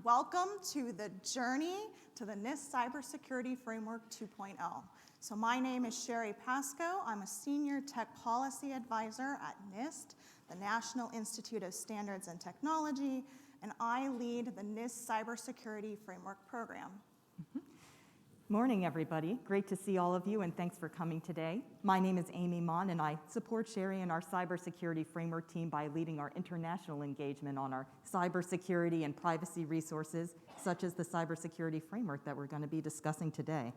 Welcome to the journey to the NIST Cybersecurity Framework 2.0. So my name is Sherry Pascoe. I'm a Senior Tech Policy Advisor at NIST, the National Institute of Standards and Technology, and I lead the NIST Cybersecurity Framework Program. Morning, everybody. Great to see all of you, and thanks for coming today. My name is Amy Mon, and I support Sherry and our cybersecurity framework team by leading our international engagement on our cybersecurity and privacy resources, such as the cybersecurity framework that we're going to be discussing today.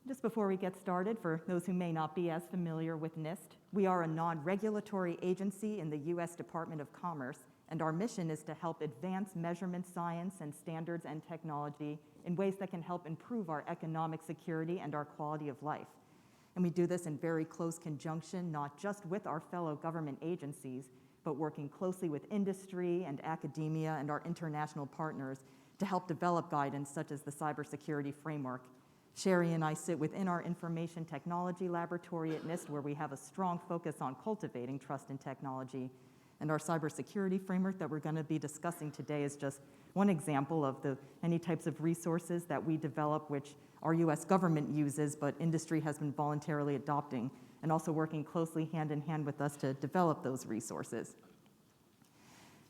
Just before we get started, for those who may not be as familiar with NIST, we are a non-regulatory agency in the U.S. Department of Commerce, and our mission is to help advance measurement science and standards and technology in ways that can help improve our economic security and our quality of life. And we do this in very close conjunction, not just with our fellow government agencies, but working closely with industry and academia and our international partners to help develop guidance such as the cybersecurity framework. Sherry and I sit within our Information Technology Laboratory at NIST, where we have a strong focus on cultivating trust in technology. And our cybersecurity framework that we're going to be discussing today is just one example of the many types of resources that we develop, which our U.S. government uses, but industry has been voluntarily adopting, and also working closely hand in hand with us to develop those resources.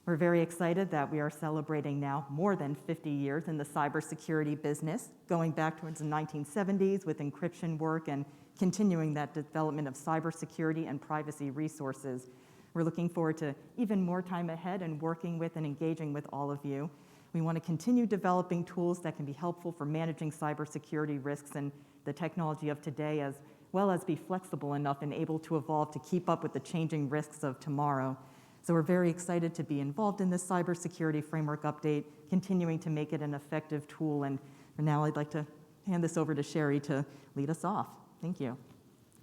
We're very excited that we are celebrating now more than 50 years in the cybersecurity business, going back towards the 1970s with encryption work and continuing that development of cybersecurity and privacy resources. We're looking forward to even more time ahead and working with and engaging with all of you. We want to continue developing tools that can be helpful for managing cybersecurity risks and the technology of today, as well as be flexible enough and able to evolve to keep up with the changing risks of tomorrow. So we're very excited to be involved in this cybersecurity framework update, continuing to make it an effective tool. And for now, I'd like to hand this over to Sherry to lead us off. Thank you.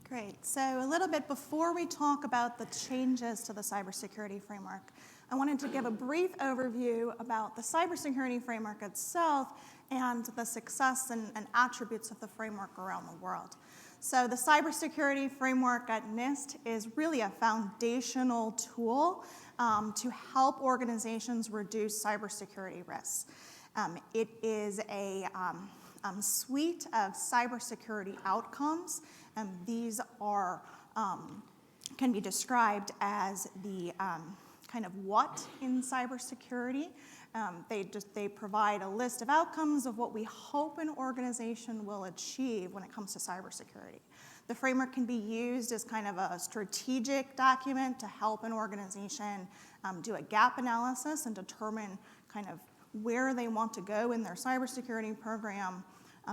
Great. So a little bit before we talk about the changes to the cybersecurity framework, I wanted to give a brief overview about the cybersecurity framework itself and the success and attributes of the framework around the world. So the cybersecurity framework at NIST is really a foundational tool to help organizations reduce cybersecurity risks. It is a suite of cybersecurity outcomes. These are can be described as the kind of what in cybersecurity. They provide a list of outcomes of what we hope an organization will achieve when it comes to cybersecurity. The framework can be used as kind of a strategic document to help an organization do a gap analysis and determine kind of where they want to go in their cybersecurity program.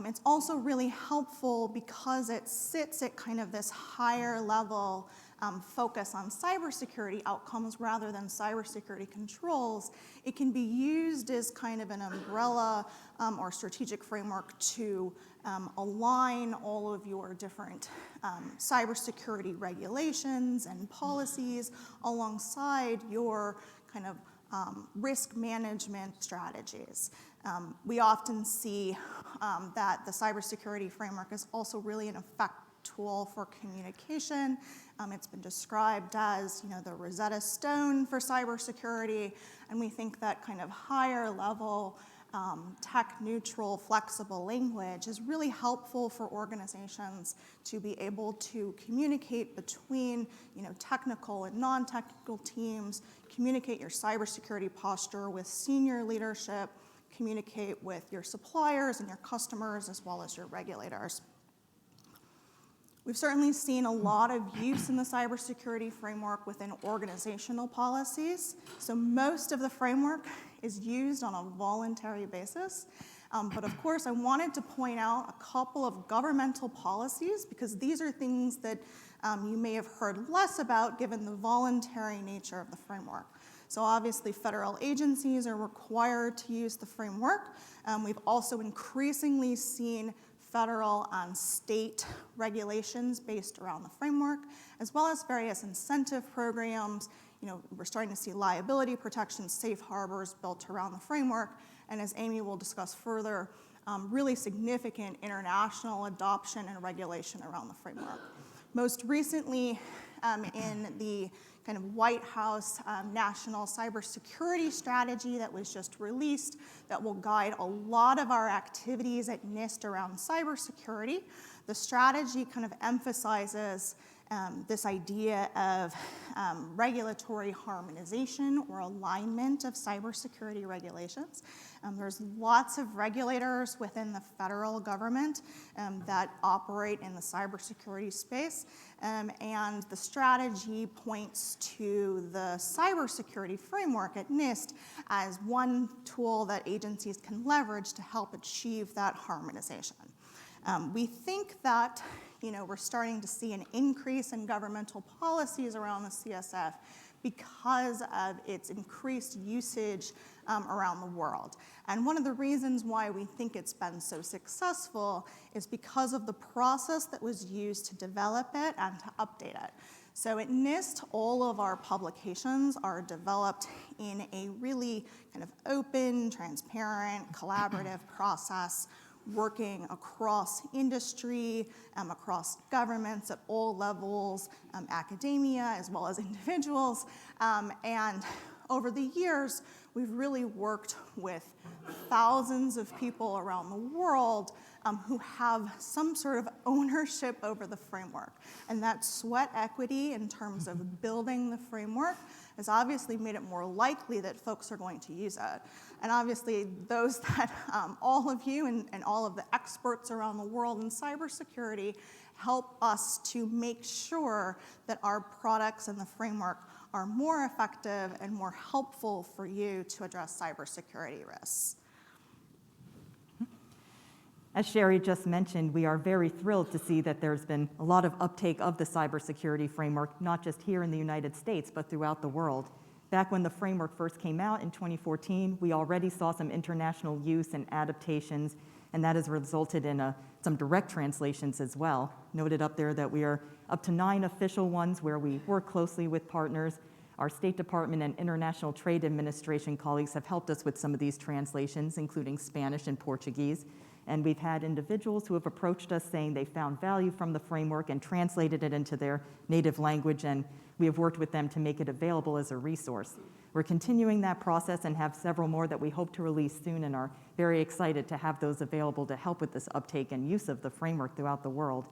It's also really helpful because it sits at kind of this higher level focus on cybersecurity outcomes rather than cybersecurity controls. It can be used as kind of an umbrella or strategic framework to align all of your different cybersecurity regulations and policies alongside your kind of risk management strategies. We often see that the cybersecurity framework is also really an effective tool for communication. It's been described as, the Rosetta Stone for cybersecurity, and we think that kind of higher level, tech-neutral, flexible language is really helpful for organizations to be able to communicate between, technical and non-technical teams, communicate your cybersecurity posture with senior leadership, communicate with your suppliers and your customers as well as your regulators. We've certainly seen a lot of use in the cybersecurity framework within organizational policies. So most of the framework is used on a voluntary basis. But of course, I wanted to point out a couple of governmental policies because these are things that you may have heard less about given the voluntary nature of the framework. So obviously, federal agencies are required to use the framework. We've also increasingly seen federal and state regulations based around the framework, as well as various incentive programs. We're starting to see liability protection, safe harbors built around the framework, and as Amy will discuss further, really significant international adoption and regulation around the framework. Most recently, in the kind of White House national cybersecurity strategy that was just released that will guide a lot of our activities at NIST around cybersecurity. The strategy kind of emphasizes this idea of regulatory harmonization or alignment of cybersecurity regulations. There's lots of regulators within the federal government that operate in the cybersecurity space, and the strategy points to the cybersecurity framework at NIST as one tool that agencies can leverage to help achieve that harmonization. We think that we're starting to see an increase in governmental policies around the CSF because of its increased usage around the world. And one of the reasons why we think it's been so successful is because of the process that was used to develop it and to update it. So at NIST, all of our publications are developed in a really kind of open, transparent, collaborative process, working across industry, across governments at all levels, academia as well as individuals. And over the years, we've really worked with thousands of people around the world who have some sort of ownership over the framework. And that sweat equity in terms of building the framework has obviously made it more likely that folks are going to use it. And obviously, those that all of you and all of the experts around the world in cybersecurity help us to make sure that our products and the framework are more effective and more helpful for you to address cybersecurity risks. As Sherry just mentioned, we are very thrilled to see that there's been a lot of uptake of the cybersecurity framework, not just here in the United States, but throughout the world. Back when the framework first came out in 2014, we already saw some international use and adaptations, and that has resulted in some direct translations as well. Noted up there that we are up to 9 official ones where we work closely with partners. Our State Department and International Trade Administration colleagues have helped us with some of these translations, including Spanish and Portuguese. And we've had individuals who have approached us saying they found value from the framework and translated it into their native language, and we have worked with them to make it available as a resource. We're continuing that process and have several more that we hope to release soon and are very excited to have those available to help with this uptake and use of the framework throughout the world.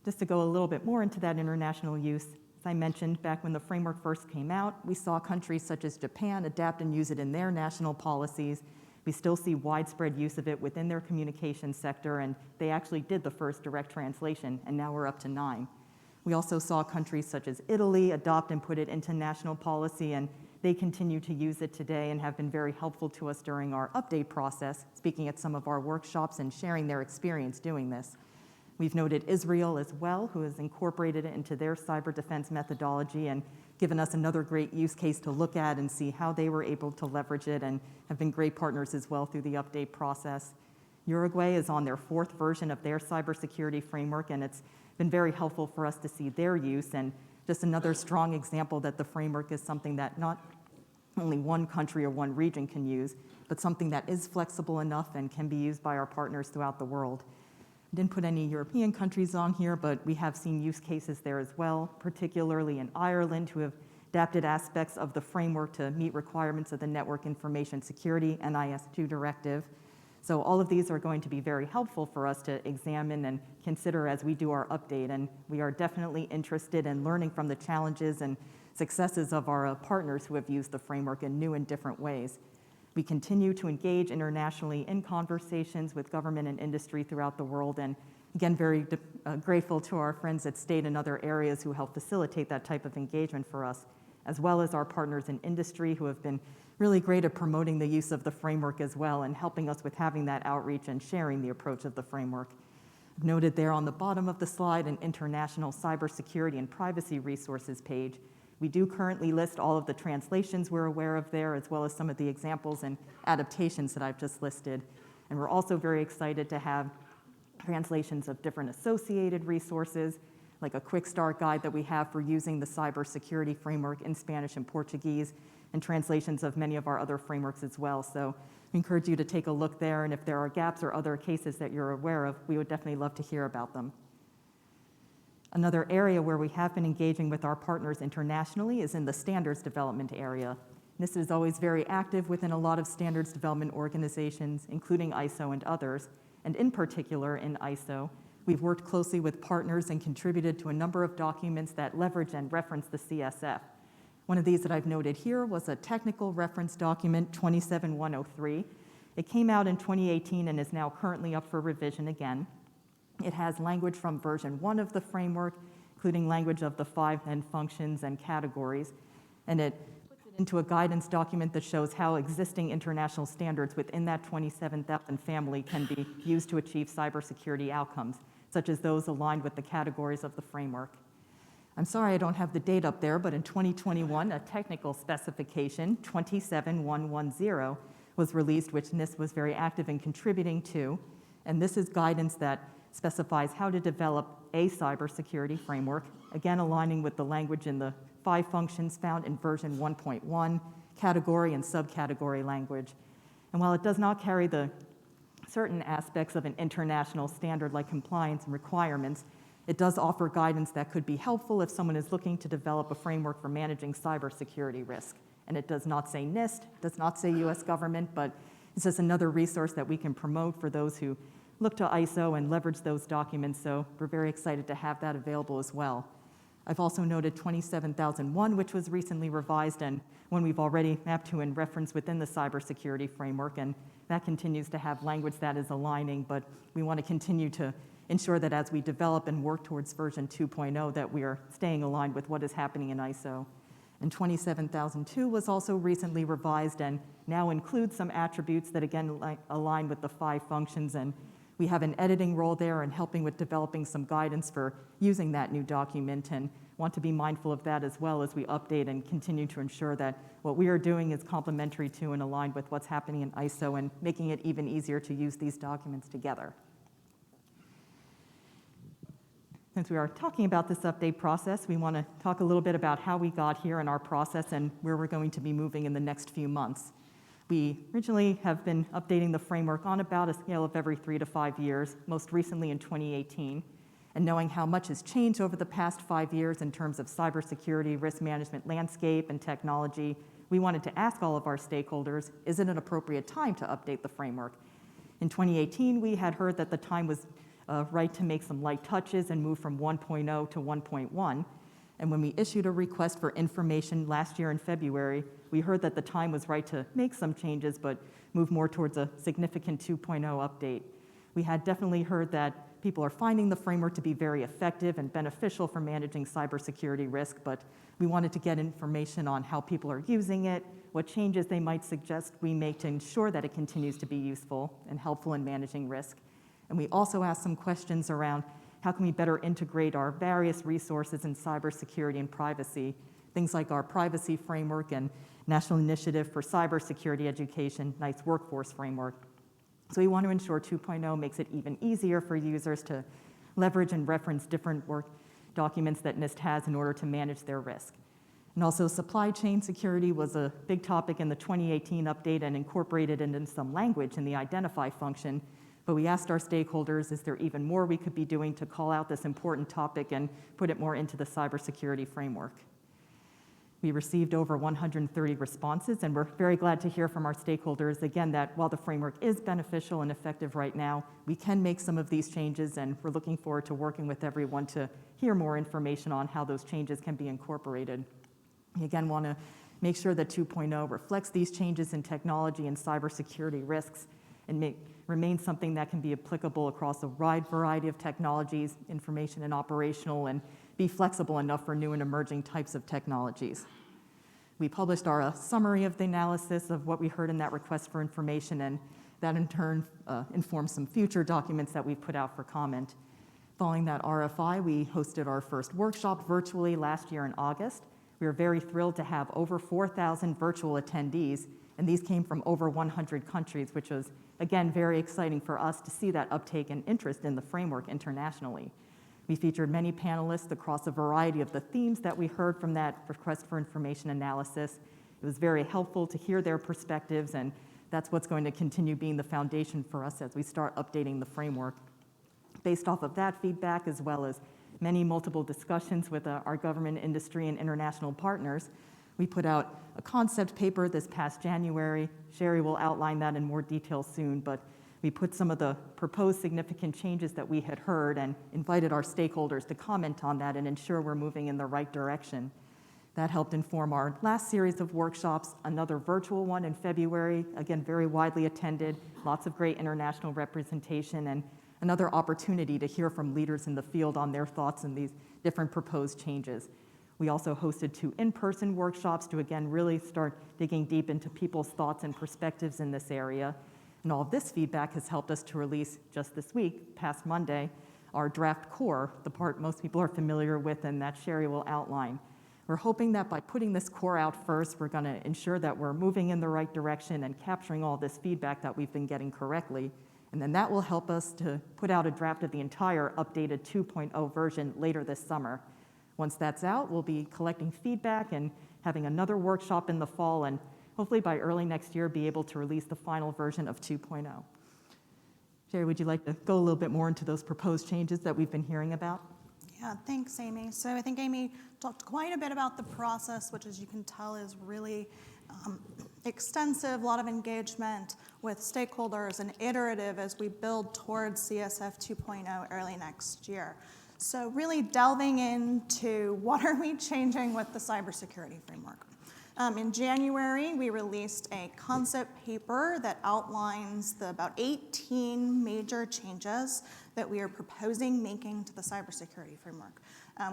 Just to go a little bit more into that international use, as I mentioned, back when the framework first came out, we saw countries such as Japan adapt and use it in their national policies. We still see widespread use of it within their communications sector, and they actually did the first direct translation, and now we're up to 9. We also saw countries such as Italy adopt and put it into national policy, and they continue to use it today and have been very helpful to us during our update process, speaking at some of our workshops and sharing their experience doing this. We've noted Israel as well, who has incorporated it into their cyber defense methodology and given us another great use case to look at and see how they were able to leverage it and have been great partners as well through the update process. Uruguay is on their 4th version of their cybersecurity framework, and it's been very helpful for us to see their use, and just another strong example that the framework is something that not only one country or one region can use, but something that is flexible enough and can be used by our partners throughout the world. Didn't put any European countries on here, but we have seen use cases there as well, particularly in Ireland, who have adapted aspects of the framework to meet requirements of the Network Information Security NIS2 directive. So all of these are going to be very helpful for us to examine and consider as we do our update, and we are definitely interested in learning from the challenges and successes of our partners who have used the framework in new and different ways. We continue to engage internationally in conversations with government and industry throughout the world, and again, very grateful to our friends at State and other areas who help facilitate that type of engagement for us, as well as our partners in industry who have been really great at promoting the use of the framework as well and helping us with having that outreach and sharing the approach of the framework. I've noted there on the bottom of the slide an international cybersecurity and privacy resources page. We do currently list all of the translations we're aware of there, as well as some of the examples and adaptations that I've just listed. And we're also very excited to have translations of different associated resources, like a quick start guide that we have for using the cybersecurity framework in Spanish and Portuguese, and translations of many of our other frameworks as well. So we encourage you to take a look there, and if there are gaps or other cases that you're aware of, we would definitely love to hear about them. Another area where we have been engaging with our partners internationally is in the standards development area. NIST is always very active within a lot of standards development organizations, including ISO and others, and in particular in ISO, we've worked closely with partners and contributed to a number of documents that leverage and reference the CSF. One of these that I've noted here was a technical reference document, 27103. It came out in 2018 and is now currently up for revision again. It has language from version 1 of the framework, including language of the 5 end functions and categories, and it puts it into a guidance document that shows how existing international standards within that 27,000 family can be used to achieve cybersecurity outcomes, such as those aligned with the categories of the framework. I'm sorry I don't have the date up there, but in 2021, a technical specification, 27110, was released, which NIST was very active in contributing to, and this is guidance that specifies how to develop a cybersecurity framework, again aligning with the language in the 5 functions found in version 1.1, category and subcategory language. And while it does not carry the certain aspects of an international standard like compliance and requirements, it does offer guidance that could be helpful if someone is looking to develop a framework for managing cybersecurity risk. And it does not say NIST, does not say US government, but it's just another resource that we can promote for those who look to ISO and leverage those documents, so we're very excited to have that available as well. I've also noted 27001, which was recently revised and one we've already mapped to and referenced within the cybersecurity framework, and that continues to have language that is aligning, but we want to continue to ensure that as we develop and work towards version 2.0 that we are staying aligned with what is happening in ISO. And 27002 was also recently revised and now includes some attributes that again align with the 5 functions, and we have an editing role there and helping with developing some guidance for using that new document, and want to be mindful of that as well as we update and continue to ensure that what we are doing is complementary to and aligned with what's happening in ISO and making it even easier to use these documents together. Since we are talking about this update process, we want to talk a little bit about how we got here in our process and where we're going to be moving in the next few months. We originally have been updating the framework on about a scale of every 3 to 5 years, most recently in 2018. And knowing how much has changed over the past 5 years in terms of cybersecurity, risk management landscape, and technology, we wanted to ask all of our stakeholders, is it an appropriate time to update the framework? In 2018, we had heard that the time was right to make some light touches and move from 1.0 to 1.1. And when we issued a request for information last year in February, we heard that the time was right to make some changes, but move more towards a significant 2.0 update. We had definitely heard that people are finding the framework to be very effective and beneficial for managing cybersecurity risk, but we wanted to get information on how people are using it, what changes they might suggest we make to ensure that it continues to be useful and helpful in managing risk. And we also asked some questions around how can we better integrate our various resources in cybersecurity and privacy, things like our privacy framework and National Initiative for Cybersecurity Education, NICE Workforce Framework. So we want to ensure 2.0 makes it even easier for users to leverage and reference different work documents that NIST has in order to manage their risk. And also supply chain security was a big topic in the 2018 update and incorporated into some language in the identify function. But we asked our stakeholders, is there even more we could be doing to call out this important topic and put it more into the cybersecurity framework? We received over 130 responses, and we're very glad to hear from our stakeholders, again, that while the framework is beneficial and effective right now, we can make some of these changes, and we're looking forward to working with everyone to hear more information on how those changes can be incorporated. We again want to make sure that 2.0 reflects these changes in technology and cybersecurity risks and remain something that can be applicable across a wide variety of technologies, information and operational, and be flexible enough for new and emerging types of technologies. We published our summary of the analysis of what we heard in that request for information, and that in turn informs some future documents that we've put out for comment. Following that RFI, we hosted our first workshop virtually last year in August. We were very thrilled to have over 4,000 virtual attendees, and these came from over 100 countries, which was, again, very exciting for us to see that uptake and interest in the framework internationally. We featured many panelists across a variety of the themes that we heard from that request for information analysis. It was very helpful to hear their perspectives, and that's what's going to continue being the foundation for us as we start updating the framework. Based off of that feedback, as well as many multiple discussions with our government, industry, and international partners, we put out a concept paper this past January. Sherry will outline that in more detail soon, but we put some of the proposed significant changes that we had heard and invited our stakeholders to comment on that and ensure we're moving in the right direction. That helped inform our last series of workshops, another virtual one in February, again, very widely attended, lots of great international representation, and another opportunity to hear from leaders in the field on their thoughts on these different proposed changes. We also hosted 2 in-person workshops to, again, really start digging deep into people's thoughts and perspectives in this area. And all of this feedback has helped us to release just this week, past Monday, our draft core, the part most people are familiar with and that Sherry will outline. We're hoping that by putting this core out first, we're going to ensure that we're moving in the right direction and capturing all this feedback that we've been getting correctly. And then that will help us to put out a draft of the entire updated 2.0 version later this summer. Once that's out, we'll be collecting feedback and having another workshop in the fall, and hopefully by early next year be able to release the final version of 2.0. Sherry, would you like to go a little bit more into those proposed changes that we've been hearing about? Yeah, thanks, Amy. So I think Amy talked quite a bit about the process, which, as you can tell, is really extensive, a lot of engagement with stakeholders and iterative as we build towards CSF 2.0 early next year. So really delving into what are we changing with the cybersecurity framework. In January, we released a concept paper that outlines the about 18 major changes that we are proposing making to the cybersecurity framework.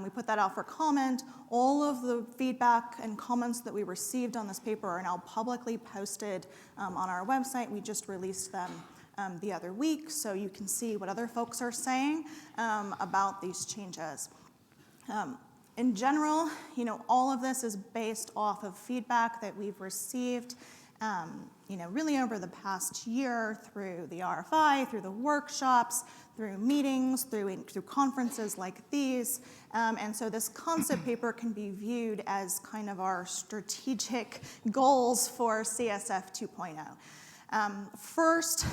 We put that out for comment. All of the feedback and comments that we received on this paper are now publicly posted on our website. We just released them the other week, so you can see what other folks are saying about these changes. In general, all of this is based off of feedback that we've received, really over the past year through the RFI, through the workshops, through meetings, through conferences like these. And so this concept paper can be viewed as kind of our strategic goals for CSF 2.0. First,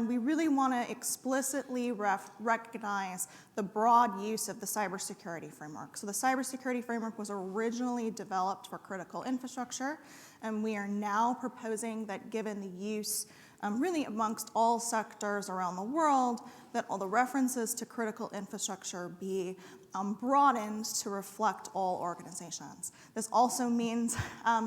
we really want to explicitly recognize the broad use of the cybersecurity framework. So the cybersecurity framework was originally developed for critical infrastructure, and we are now proposing that given the use really amongst all sectors around the world, that all the references to critical infrastructure be broadened to reflect all organizations. This also means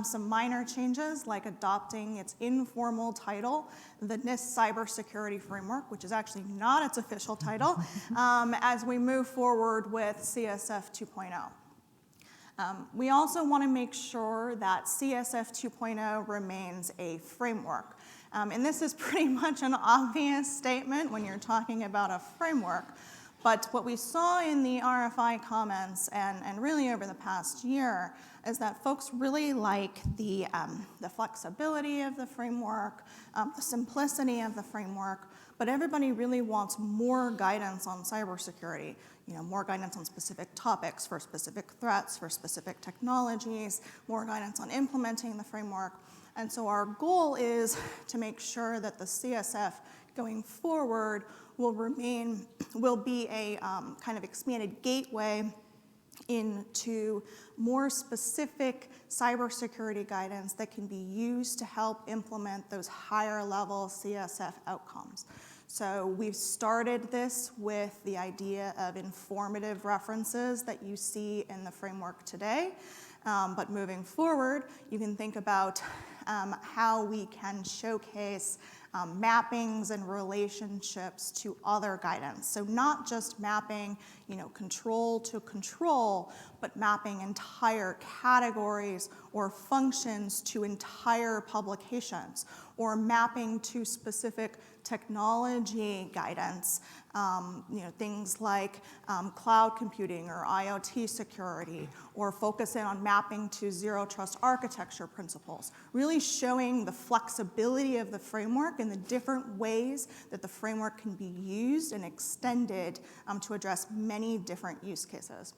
some minor changes, like adopting its informal title, the NIST Cybersecurity Framework, which is actually not its official title, as we move forward with CSF 2.0. We also want to make sure that CSF 2.0 remains a framework. And this is pretty much an obvious statement when you're talking about a framework. But what we saw in the RFI comments and really over the past year is that folks really like the flexibility of the framework, the simplicity of the framework, but everybody really wants more guidance on cybersecurity, more guidance on specific topics for specific threats, for specific technologies, more guidance on implementing the framework. And so our goal is to make sure that the CSF going forward will be a kind of expanded gateway into more specific cybersecurity guidance that can be used to help implement those higher level CSF outcomes. So we've started this with the idea of informative references that you see in the framework today. But moving forward, you can think about how we can showcase mappings and relationships to other guidance. So not just mapping, control to control, but mapping entire categories or functions to entire publications, or mapping to specific technology guidance, things like cloud computing or IoT security, or focusing on mapping to zero trust architecture principles, really showing the flexibility of the framework and the different ways that the framework can be used and extended to address many different use cases.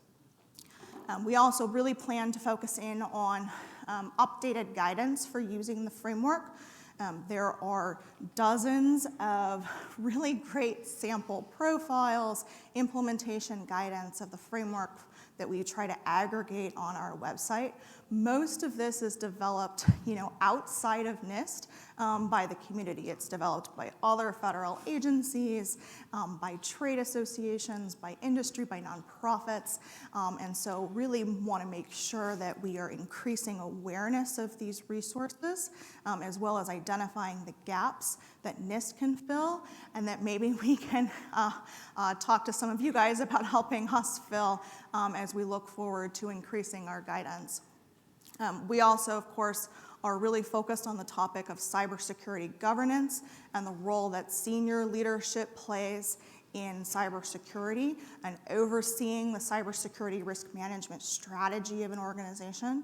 We also really plan to focus in on updated guidance for using the framework. There are dozens of really great sample profiles, implementation guidance of the framework that we try to aggregate on our website. Most of this is developed, outside of NIST by the community. It's developed by other federal agencies, by trade associations, by industry, by nonprofits, and so really want to make sure that we are increasing awareness of these resources, as well as identifying the gaps that NIST can fill, and that maybe we can talk to some of you guys about helping us fill as we look forward to increasing our guidance. We also, of course, are really focused on the topic of cybersecurity governance and the role that senior leadership plays in cybersecurity and overseeing the cybersecurity risk management strategy of an organization.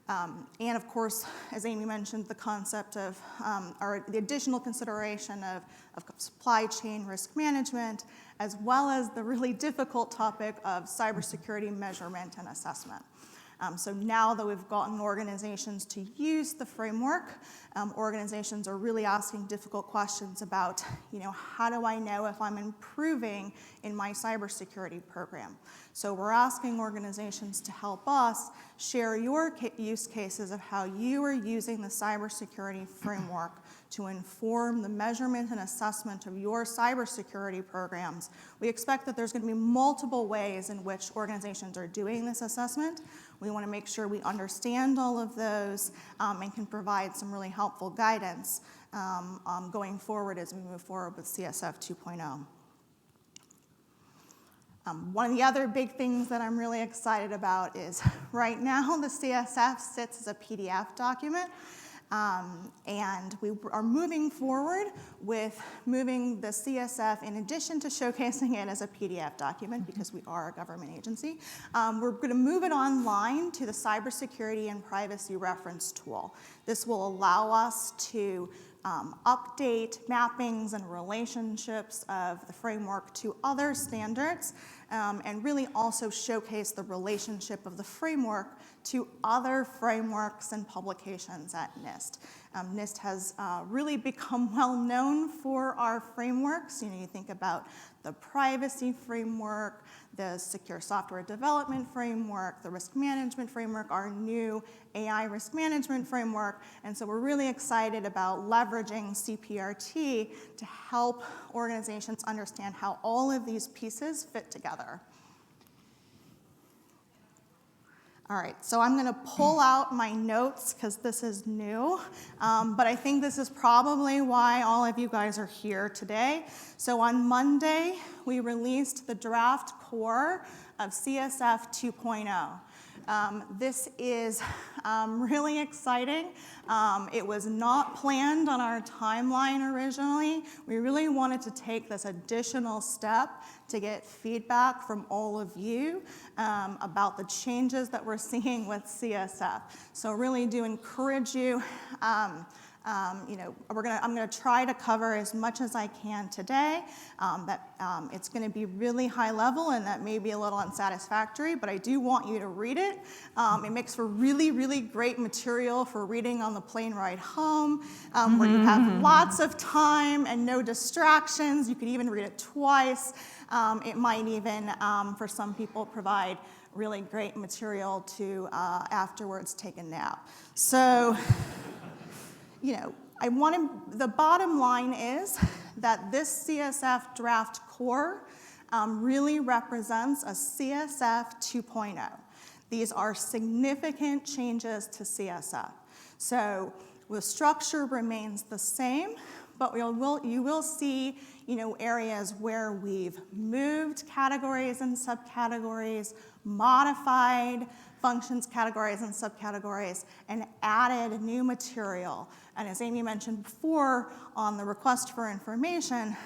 And of course, as Amy mentioned, the concept of, or the additional consideration of supply chain risk management, as well as the really difficult topic of cybersecurity measurement and assessment. So now that we've gotten organizations to use the framework, organizations are really asking difficult questions about, how do I know if I'm improving in my cybersecurity program? So we're asking organizations to help us share your use cases of how you are using the cybersecurity framework to inform the measurement and assessment of your cybersecurity programs. We expect that there's going to be multiple ways in which organizations are doing this assessment. We want to make sure we understand all of those and can provide some really helpful guidance going forward as we move forward with CSF 2.0. One of the other big things that I'm really excited about is right now the CSF sits as a PDF document. And we are moving forward with moving the CSF, in addition to showcasing it as a PDF document, because we are a government agency, we're going to move it online to the Cybersecurity and Privacy Reference Tool. This will allow us to update mappings and relationships of the framework to other standards, and really also showcase the relationship of the framework to other frameworks and publications at NIST. NIST has really become well known for our frameworks. You think about the privacy framework, the secure software development framework, the risk management framework, our new AI risk management framework. And so we're really excited about leveraging CPRT to help organizations understand how all of these pieces fit together. All right, so I'm going to pull out my notes because this is new, but I think this is probably why all of you guys are here today. So on Monday, we released the draft core of CSF 2.0. This is really exciting. It was not planned on our timeline originally. We really wanted to take this additional step to get feedback from all of you about the changes that we're seeing with CSF. So really do encourage you. I'm going to try to cover as much as I can today. It's going to be really high level, and that may be a little unsatisfactory, but I do want you to read it. It makes for really, really great material for reading on the plane ride home, where you have lots of time and no distractions. You could even read it twice. It might even, for some people, provide really great material to afterwards take a nap. So, the bottom line is that this CSF draft core really represents a CSF 2.0. These are significant changes to CSF. So the structure remains the same, but you will see areas where we've moved categories and subcategories, modified functions, categories, and subcategories, and added new material. And as Amy mentioned before on the request for information,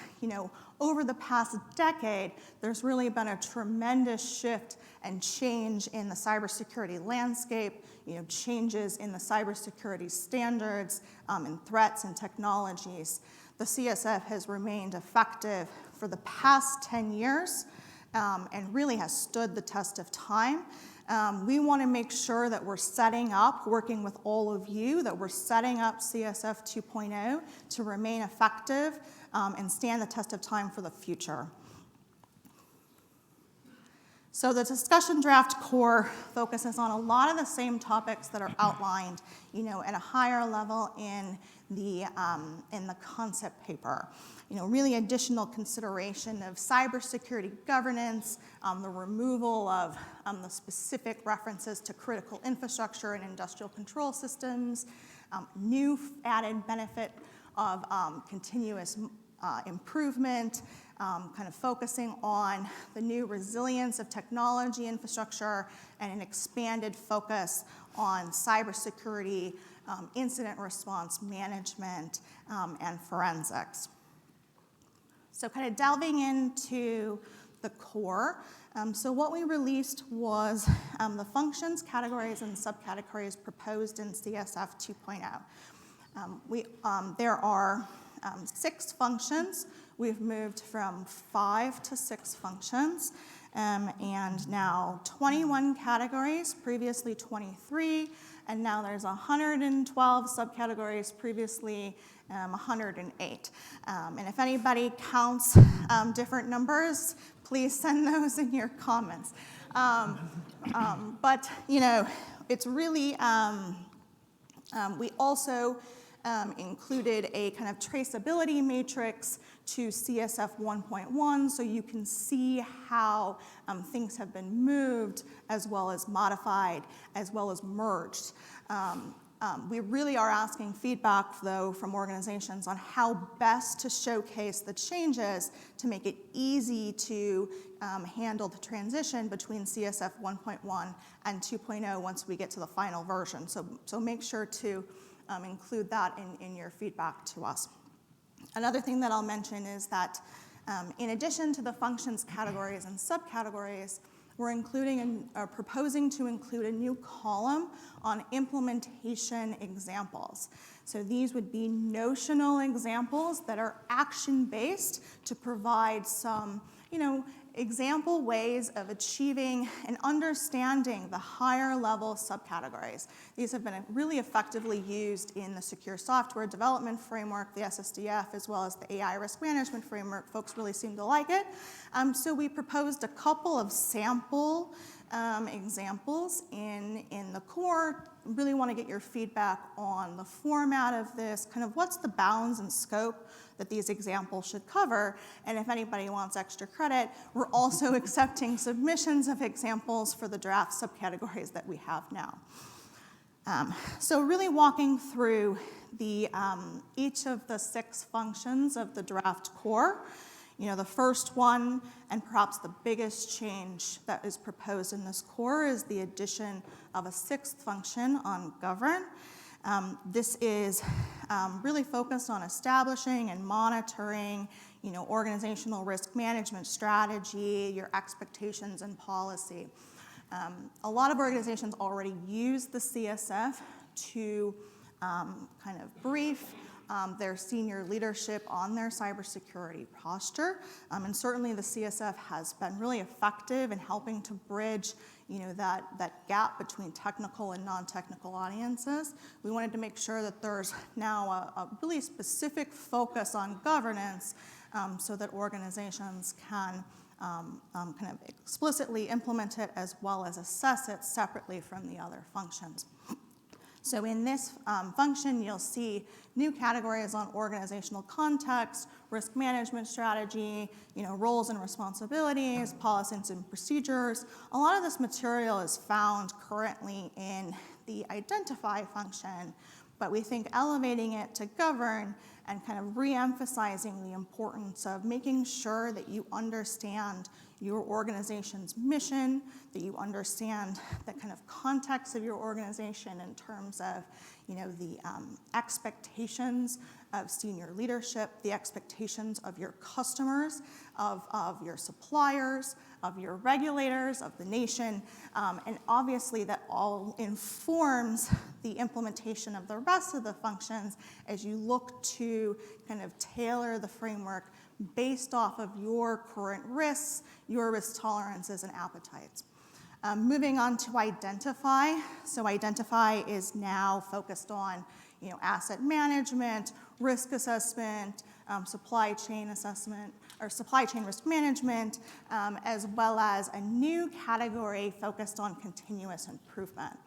over the past decade, there's really been a tremendous shift and change in the cybersecurity landscape, changes in the cybersecurity standards and threats and technologies. The CSF has remained effective for the past 10 years and really has stood the test of time. We want to make sure that we're setting up, working with all of you, that we're setting up CSF 2.0 to remain effective and stand the test of time for the future. So the discussion draft core focuses on a lot of the same topics that are outlined, at a higher level in the concept paper. Really additional consideration of cybersecurity governance, the removal of the specific references to critical infrastructure and industrial control systems, new added benefit of continuous improvement, kind of focusing on the new resilience of technology infrastructure and an expanded focus on cybersecurity, incident response management, and forensics. So kind of delving into the core. So what we released was the functions, categories, and subcategories proposed in CSF 2.0. There are 6 functions. We've moved from 5 to 6 functions, and now 21 categories, previously 23, and now there's 112 subcategories, previously 108. And if anybody counts different numbers, please send those in your comments. But, it's really, we also included a kind of traceability matrix to CSF 1.1, so you can see how things have been moved, as well as modified, as well as merged. We really are asking feedback, though, from organizations on how best to showcase the changes to make it easy to handle the transition between CSF 1.1 and 2.0 once we get to the final version. So make sure to include that in your feedback to us. Another thing that I'll mention is that in addition to the functions, categories, and subcategories, we're proposing to include a new column on implementation examples. So these would be notional examples that are action-based to provide some, example ways of achieving and understanding the higher level subcategories. These have been really effectively used in the Secure Software Development Framework, the SSDF, as well as the AI Risk Management Framework. Folks really seem to like it. So we proposed a couple of sample examples in the core. Really want to get your feedback on the format of this, kind of what's the bounds and scope that these examples should cover, and if anybody wants extra credit, we're also accepting submissions of examples for the draft subcategories that we have now. So really walking through each of the 6 functions of the draft core. The first one, and perhaps the biggest change that is proposed in this core, is the addition of a 6th function on govern. This is really focused on establishing and monitoring, organizational risk management strategy, your expectations and policy. A lot of organizations already use the CSF to kind of brief their senior leadership on their cybersecurity posture. And certainly the CSF has been really effective in helping to bridge that gap between technical and non-technical audiences. We wanted to make sure that there's now a really specific focus on governance so that organizations can kind of explicitly implement it as well as assess it separately from the other functions. So in this function, you'll see new categories on organizational context, risk management strategy, roles and responsibilities, policies and procedures. A lot of this material is found currently in the identify function, but we think elevating it to govern and kind of re-emphasizing the importance of making sure that you understand your organization's mission, that you understand the kind of context of your organization in terms of, the expectations of senior leadership, the expectations of your customers, of your suppliers, of your regulators, of the nation, and obviously that all informs the implementation of the rest of the functions as you look to kind of tailor the framework based off of your current risks, your risk tolerances and appetites. Moving on to identify. So identify is now focused on, asset management, risk assessment, supply chain assessment, or supply chain risk management, as well as a new category focused on continuous improvement.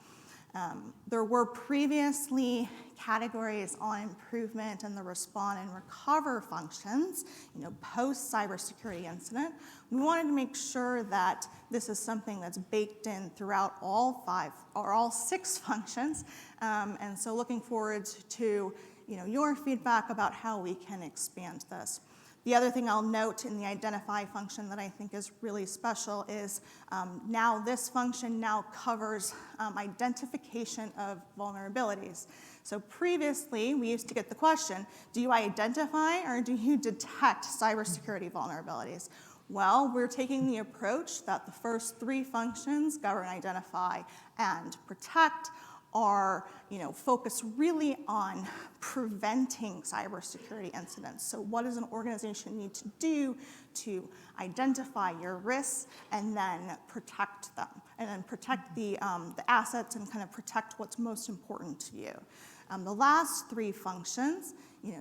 There were previously categories on improvement in the respond and recover functions, post cybersecurity incident. We wanted to make sure that this is something that's baked in throughout all 6 functions. And so looking forward to, your feedback about how we can expand this. The other thing I'll note in the identify function that I think is really special is now this function now covers identification of vulnerabilities. So previously, we used to get the question, do you identify or do you detect cybersecurity vulnerabilities? Well, we're taking the approach that the first 3 functions, govern, identify, and protect, are focused really on preventing cybersecurity incidents. So what does an organization need to do to identify your risks and then protect them, and then protect the assets and kind of protect what's most important to you. The last 3 functions,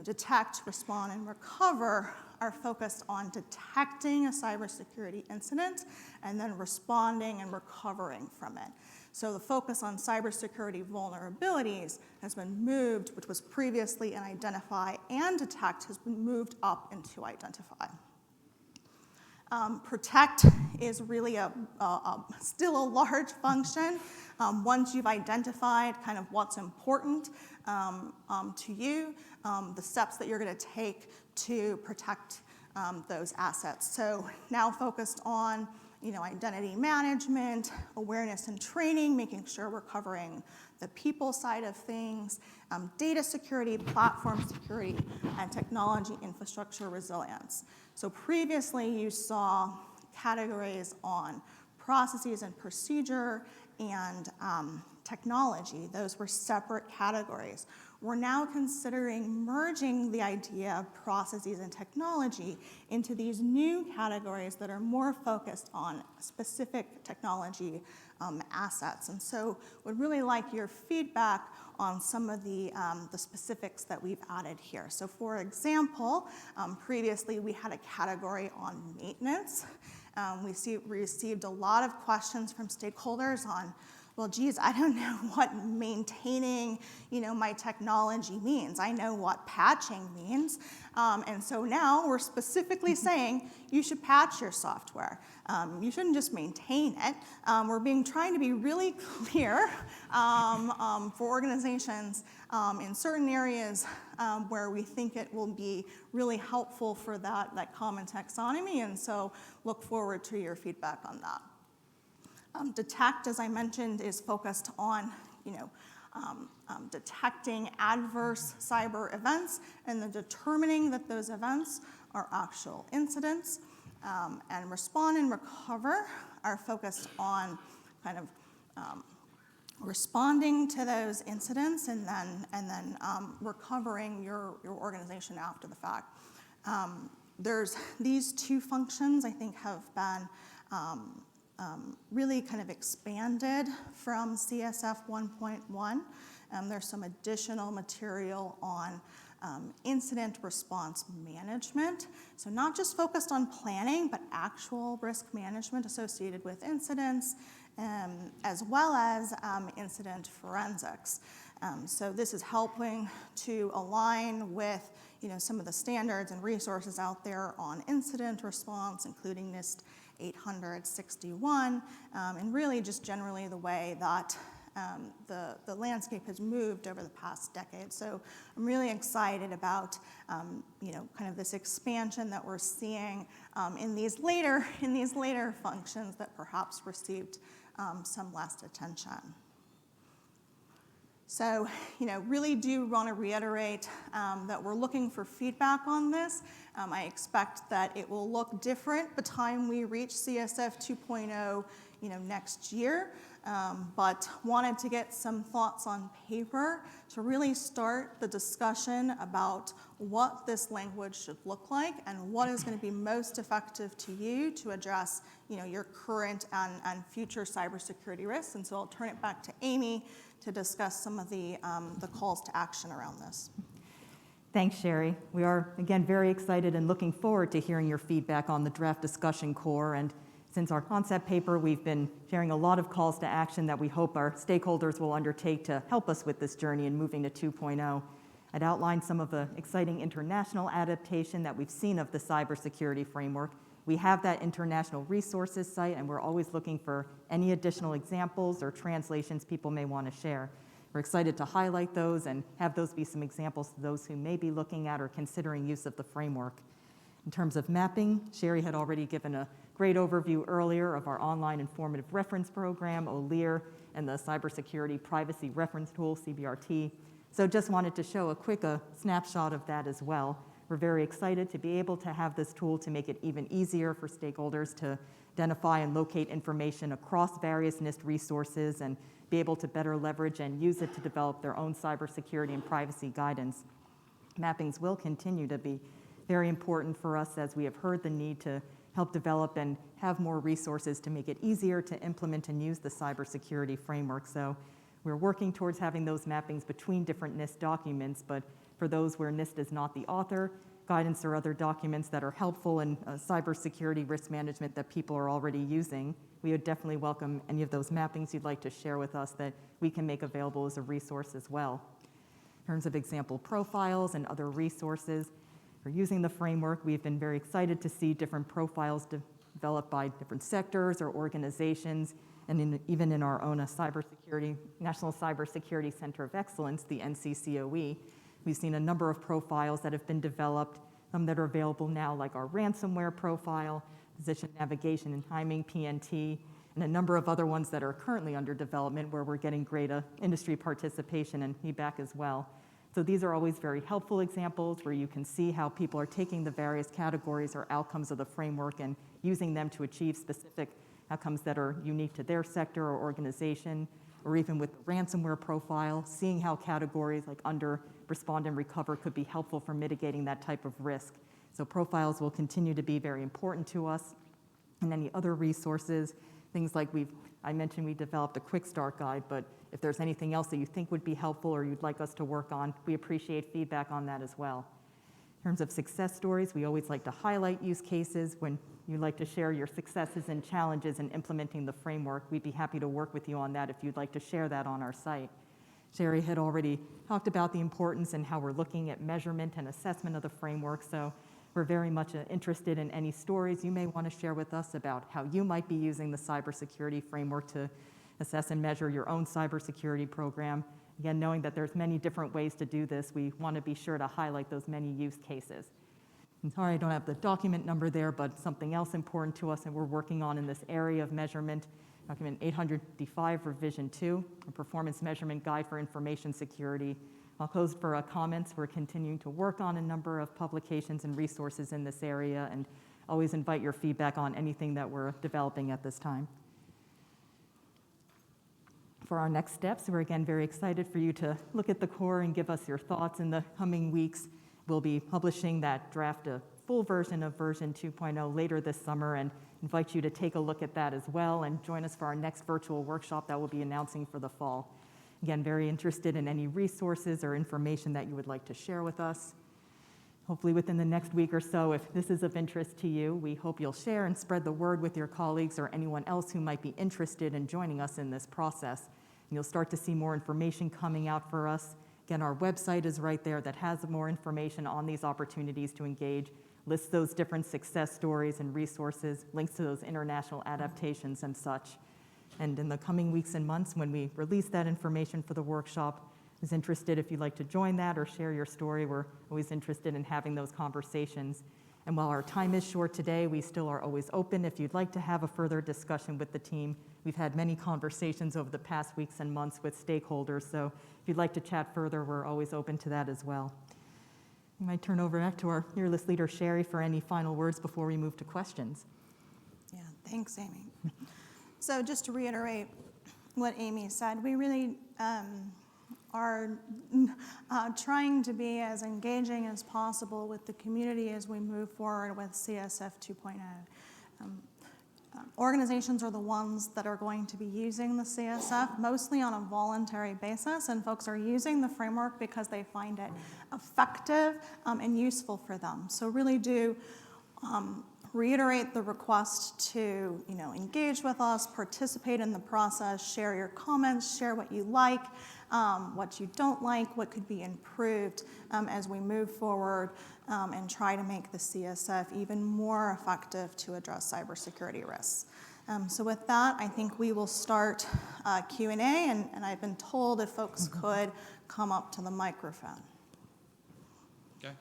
detect, respond, and recover, are focused on detecting a cybersecurity incident and then responding and recovering from it. So the focus on cybersecurity vulnerabilities has been moved, which was previously in identify and detect, has been moved up into identify. Protect is really still a large function. Once you've identified kind of what's important to you, the steps that you're going to take to protect those assets. So now focused on identity management, awareness and training, making sure we're covering the people side of things, data security, platform security, and technology infrastructure resilience. So previously you saw categories on processes and procedure and technology. Those were separate categories. We're now considering merging the idea of processes and technology into these new categories that are more focused on specific technology assets. And so would really like your feedback on some of the specifics that we've added here. So for example, previously we had a category on maintenance. We received a lot of questions from stakeholders on, well, geez, I don't know what maintaining, my technology means. I know what patching means. And so now we're specifically saying you should patch your software. You shouldn't just maintain it. We're trying to be really clear for organizations in certain areas where we think it will be really helpful for that common taxonomy. And so look forward to your feedback on that. Detect, as I mentioned, is focused on, detecting adverse cyber events and then determining that those events are actual incidents. And respond and recover are focused on kind of responding to those incidents and then recovering your organization after the fact. There's these 2 functions I think have been really kind of expanded from CSF 1.1. There's some additional material on incident response management. So not just focused on planning, but actual risk management associated with incidents, as well as incident forensics. So this is helping to align with some of the standards and resources out there on incident response, including NIST 861, and really just generally the way that the landscape has moved over the past decade. So I'm really excited about kind of this expansion that we're seeing in these later functions that perhaps received some less attention. So, really do want to reiterate that we're looking for feedback on this. I expect that it will look different by the time we reach CSF 2.0, next year. but wanted to get some thoughts on paper to really start the discussion about what this language should look like and what is going to be most effective to you to address, your current and future cybersecurity risks. And so I'll turn it back to Amy to discuss some of the calls to action around this. Thanks, Sherry. We are, again, very excited and looking forward to hearing your feedback on the draft discussion core. And since our concept paper, we've been sharing a lot of calls to action that we hope our stakeholders will undertake to help us with this journey in moving to 2.0. I'd outlined some of the exciting international adaptation that we've seen of the cybersecurity framework. We have that international resources site, and we're always looking for any additional examples or translations people may want to share. We're excited to highlight those and have those be some examples to those who may be looking at or considering use of the framework. In terms of mapping, Sherry had already given a great overview earlier of our online informative reference program, OLEAR, and the Cybersecurity Privacy Reference Tool, CBRT. So just wanted to show a quick snapshot of that as well. We're very excited to be able to have this tool to make it even easier for stakeholders to identify and locate information across various NIST resources and be able to better leverage and use it to develop their own cybersecurity and privacy guidance. Mappings will continue to be very important for us as we have heard the need to help develop and have more resources to make it easier to implement and use the cybersecurity framework. So we're working towards having those mappings between different NIST documents, but for those where NIST is not the author, guidance or other documents that are helpful in cybersecurity risk management that people are already using, we would definitely welcome any of those mappings you'd like to share with us that we can make available as a resource as well. In terms of example profiles and other resources, for using the framework, we've been very excited to see different profiles developed by different sectors or organizations, and even in our own National Cybersecurity Center of Excellence, the NCCOE, we've seen a number of profiles that have been developed, some that are available now, like our ransomware profile, position navigation and timing, PNT, and a number of other ones that are currently under development where we're getting great industry participation and feedback as well. So these are always very helpful examples where you can see how people are taking the various categories or outcomes of the framework and using them to achieve specific outcomes that are unique to their sector or organization, or even with the ransomware profile, seeing how categories like under, respond, and recover could be helpful for mitigating that type of risk. So profiles will continue to be very important to us. And any other resources, things like I mentioned we developed a quick start guide, but if there's anything else that you think would be helpful or you'd like us to work on, we appreciate feedback on that as well. In terms of success stories, we always like to highlight use cases. When you'd like to share your successes and challenges in implementing the framework, we'd be happy to work with you on that if you'd like to share that on our site. Sherry had already talked about the importance and how we're looking at measurement and assessment of the framework, so we're very much interested in any stories you may want to share with us about how you might be using the cybersecurity framework to assess and measure your own cybersecurity program. Again, knowing that there's many different ways to do this, we want to be sure to highlight those many use cases. I'm sorry I don't have the document number there, but something else important to us and we're working on in this area of measurement, document 855 revision 2, a performance measurement guide for information security. I'll close for comments. We're continuing to work on a number of publications and resources in this area and always invite your feedback on anything that we're developing at this time. For our next steps, we're again very excited for you to look at the core and give us your thoughts in the coming weeks. We'll be publishing that draft, a full version of version 2.0 later this summer, and invite you to take a look at that as well and join us for our next virtual workshop that we'll be announcing for the fall. Again, very interested in any resources or information that you would like to share with us. Hopefully within the next week or so, if this is of interest to you, we hope you'll share and spread the word with your colleagues or anyone else who might be interested in joining us in this process. And you'll start to see more information coming out for us. Again, our website is right there that has more information on these opportunities to engage, lists those different success stories and resources, links to those international adaptations and such. And in the coming weeks and months, when we release that information for the workshop, is interested if you'd like to join that or share your story. We're always interested in having those conversations. And while our time is short today, we still are always open if you'd like to have a further discussion with the team. We've had many conversations over the past weeks and months with stakeholders, so if you'd like to chat further, we're always open to that as well. I might turn over back to our fearless leader, Sherry, for any final words before we move to questions. Yeah, thanks, Amy. So just to reiterate, what Amy said. We really are trying to be as engaging as possible with the community as we move forward with CSF 2.0. Organizations are the ones that are going to be using the CSF mostly on a voluntary basis, and folks are using the framework because they find it effective and useful for them. So really do reiterate the request to engage with us, participate in the process, share your comments, share what you like, what you don't like, what could be improved as we move forward and try to make the CSF even more effective to address cybersecurity risks. So with that, I think we will start Q&A, and I've been told if folks could come up to the microphone. Okay.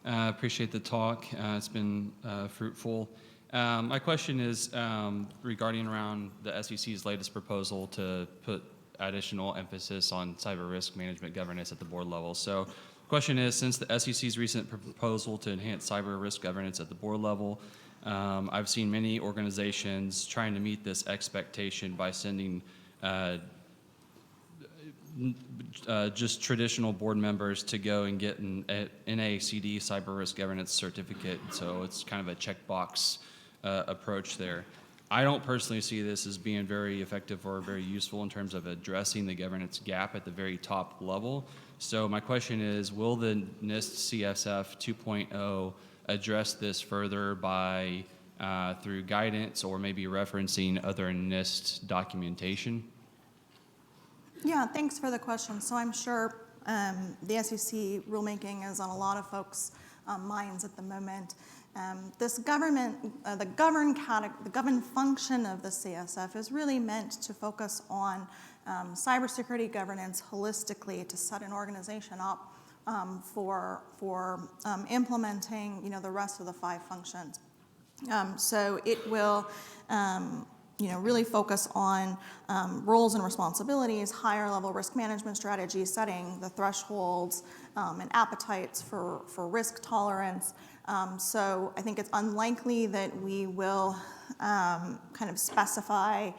Appreciate the talk. It's been fruitful. My question is regarding around the SEC's latest proposal to put additional emphasis on cyber risk management governance at the board level. So the question is, since the SEC's recent proposal to enhance cyber risk governance at the board level, I've seen many organizations trying to meet this expectation by sending just traditional board members to go and get an NACD cyber risk governance certificate. So it's kind of a checkbox approach there. I don't personally see this as being very effective or very useful in terms of addressing the governance gap at the very top level. So my question is, will the NIST CSF 2.0 address this further by through guidance or maybe referencing other NIST documentation? Yeah, thanks for the question. So I'm sure the SEC rulemaking is on a lot of folks' minds at the moment. This the governed function of the CSF is really meant to focus on cybersecurity governance holistically to set an organization up for implementing the rest of the 5 functions. So it will really focus on roles and responsibilities, higher level risk management strategies, setting the thresholds and appetites for risk tolerance. So I think it's unlikely that we will kind of specify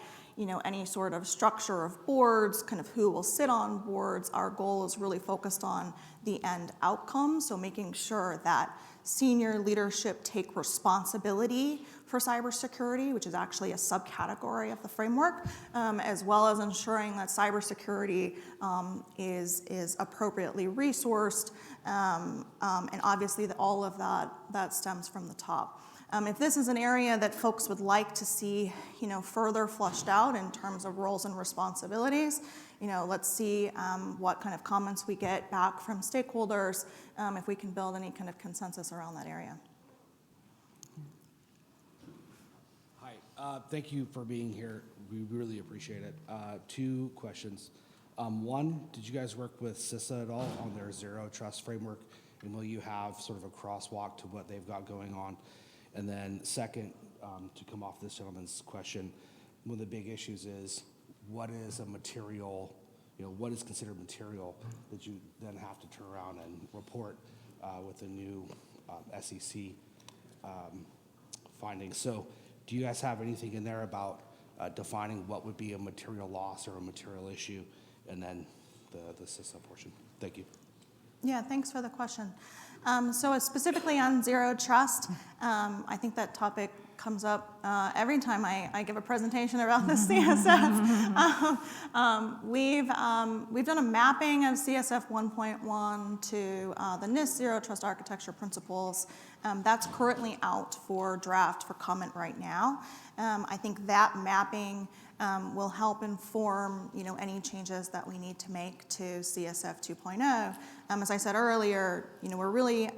any sort of structure of boards, kind of who will sit on boards. Our goal is really focused on the end outcome, so making sure that senior leadership take responsibility for cybersecurity, which is actually a subcategory of the framework, as well as ensuring that cybersecurity is appropriately resourced, and obviously all of that stems from the top. If this is an area that folks would like to see, further fleshed out in terms of roles and responsibilities, let's see what kind of comments we get back from stakeholders, if we can build any kind of consensus around that area. Hi, thank you for being here. We really appreciate it. 2 questions. One, did you guys work with CISA at all on their Zero Trust framework? And will you have sort of a crosswalk to what they've got going on? And then second, to come off this gentleman's question, one of the big issues is what is a material, what is considered material that you then have to turn around and report with the new SEC findings. So do you guys have anything in there about defining what would be a material loss or a material issue, and then the CISA portion? Thank you. Yeah, thanks for the question. So specifically on Zero Trust, I think that topic comes up every time I give a presentation about the CSF. We've done a mapping of CSF 1.1 to the NIST Zero Trust Architecture Principles. That's currently out for draft for comment right now. I think that mapping will help inform any changes that we need to make to CSF 2.0. As I said earlier, we're really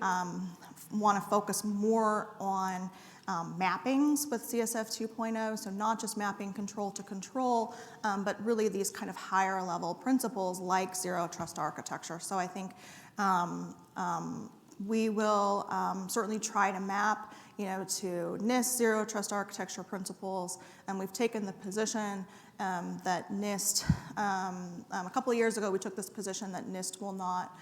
want to focus more on mappings with CSF 2.0, so not just mapping control to control, but really these kind of higher level principles like Zero Trust Architecture. So I think we will certainly try to map to NIST Zero Trust Architecture Principles, and we've taken the position that NIST, a couple of years ago we took this position that NIST will not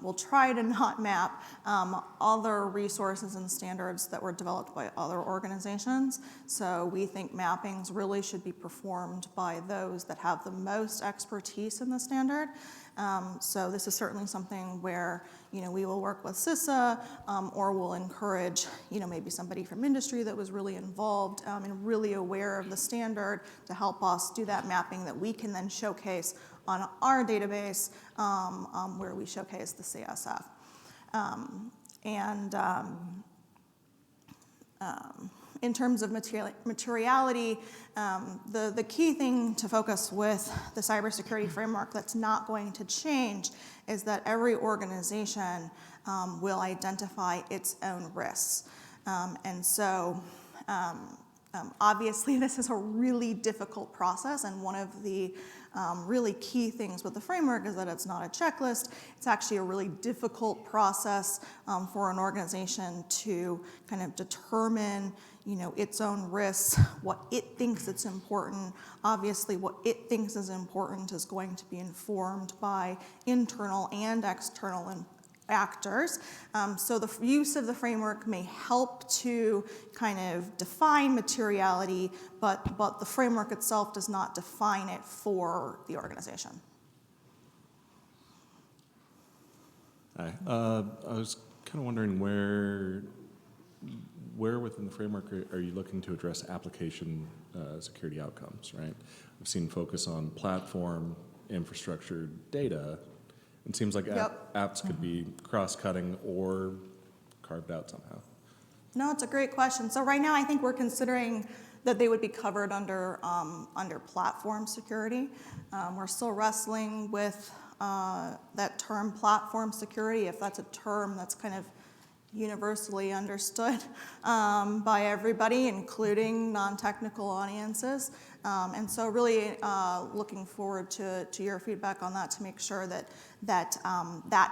we'll try to not map other resources and standards that were developed by other organizations. So we think mappings really should be performed by those that have the most expertise in the standard. So this is certainly something where, we will work with CISA, or we'll encourage, maybe somebody from industry that was really involved and really aware of the standard to help us do that mapping that we can then showcase on our database, where we showcase the CSF. In terms of materiality, the key thing to focus with the cybersecurity framework that's not going to change is that every organization will identify its own risks. Obviously, this is a really difficult process, and one of the really key things with the framework is that it's not a checklist. It's actually a really difficult process for an organization to kind of determine, its own risks, what it thinks it's important. Obviously, what it thinks is important is going to be informed by internal and external actors. So the use of the framework may help to kind of define materiality, but the framework itself does not define it for the organization. Hi. I was kind of wondering where within the framework are you looking to address application security outcomes, right? I've seen focus on platform, infrastructure, data. It seems like apps could be cross-cutting or carved out somehow. No, it's a great question. So right now, I think we're considering that they would be covered under platform security. We're still wrestling with that term platform security, if that's a term that's kind of universally understood by everybody, including non-technical audiences. And so really looking forward to your feedback on that to make sure that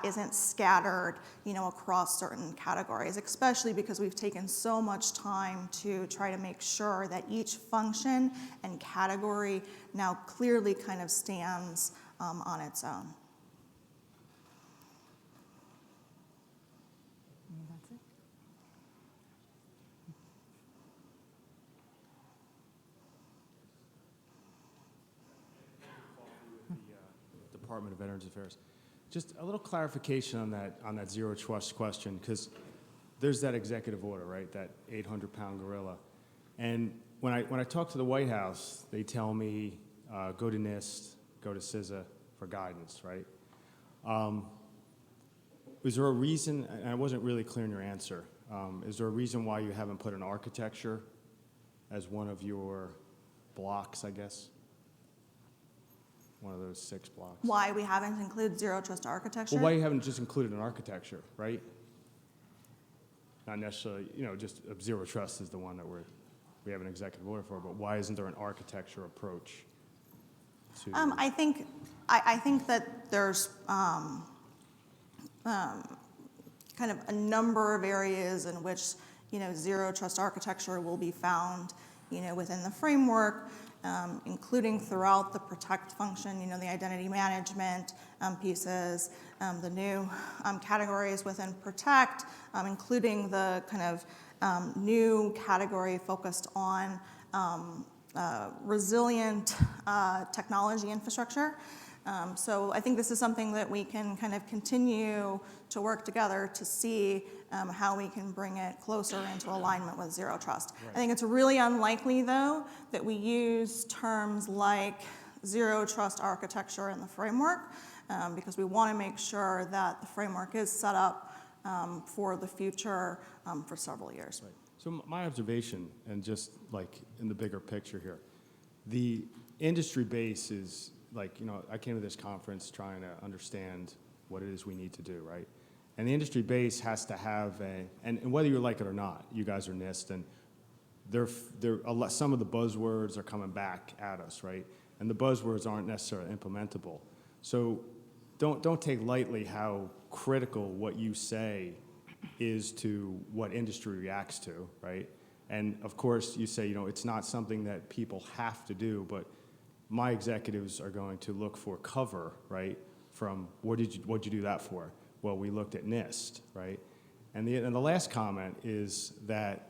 isn't scattered, across certain categories, especially because we've taken so much time to try to make sure that each function and category now clearly kind of stands on its own. That's it. Department of Veterans Affairs. Just a little clarification on that zero trust question, because there's that executive order, right? That 800-pound gorilla. And when I talk to the White House, they tell me go to NIST, go to CISA for guidance, right? Is there a reason, and I wasn't really clear in your answer, is there a reason why you haven't put an architecture as one of your blocks, I guess? One of those 6 blocks. Why we haven't included zero trust architecture? Well, why you haven't just included an architecture, right? Not necessarily, just zero trust is the one that we have an executive order for, but why isn't there an architecture approach to? I think that there's kind of a number of areas in which zero trust architecture will be found within the framework, including throughout the protect function, the identity management pieces, the new categories within protect, including the kind of new category focused on resilient technology infrastructure. So I think this is something that we can kind of continue to work together to see how we can bring it closer into alignment with zero trust. Right. I think it's really unlikely, though, that we use terms like zero trust architecture in the framework because we want to make sure that the framework is set up for the future for several years. Right. So my observation, and just like in the bigger picture here, the industry base is like, I came to this conference trying to understand what it is we need to do, right? And the industry base has to have and whether you like it or not, you guys are NIST, and some of the buzzwords are coming back at us, right? And the buzzwords aren't necessarily implementable. So don't take lightly how critical what you say is to what industry reacts to, right? And of course, you say, it's not something that people have to do, but my executives are going to look for cover, right, from, what'd you do that for? Well, we looked at NIST, right? And the last comment is that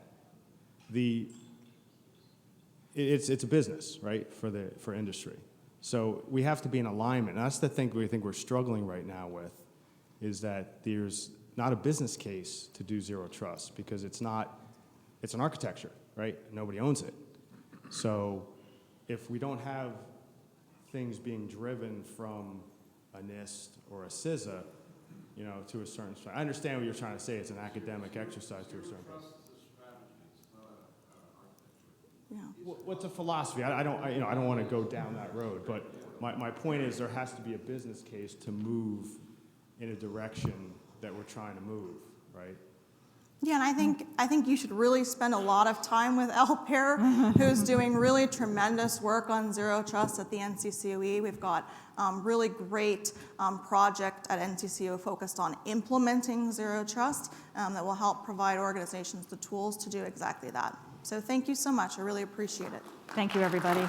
it's a business, right, for industry. So we have to be in alignment. And that's the thing we think we're struggling right now with, is that there's not a business case to do zero trust because it's an architecture, right? Nobody owns it. So if we don't have things being driven from a NIST or a CISA, you know, to a certain extent. I understand what you're trying to say. It's an academic exercise to a certain point. Yeah. What's a philosophy? I don't want to go down that road, but my point is there has to be a business case to move in a direction that we're trying to move, right? Yeah, and I think you should really spend a lot of time with Al Pear, who's doing really tremendous work on Zero Trust at the NCCOE. We've got really great project at NCCO focused on implementing Zero Trust that will help provide organizations the tools to do exactly that. So thank you so much. I really appreciate it. Thank you, everybody.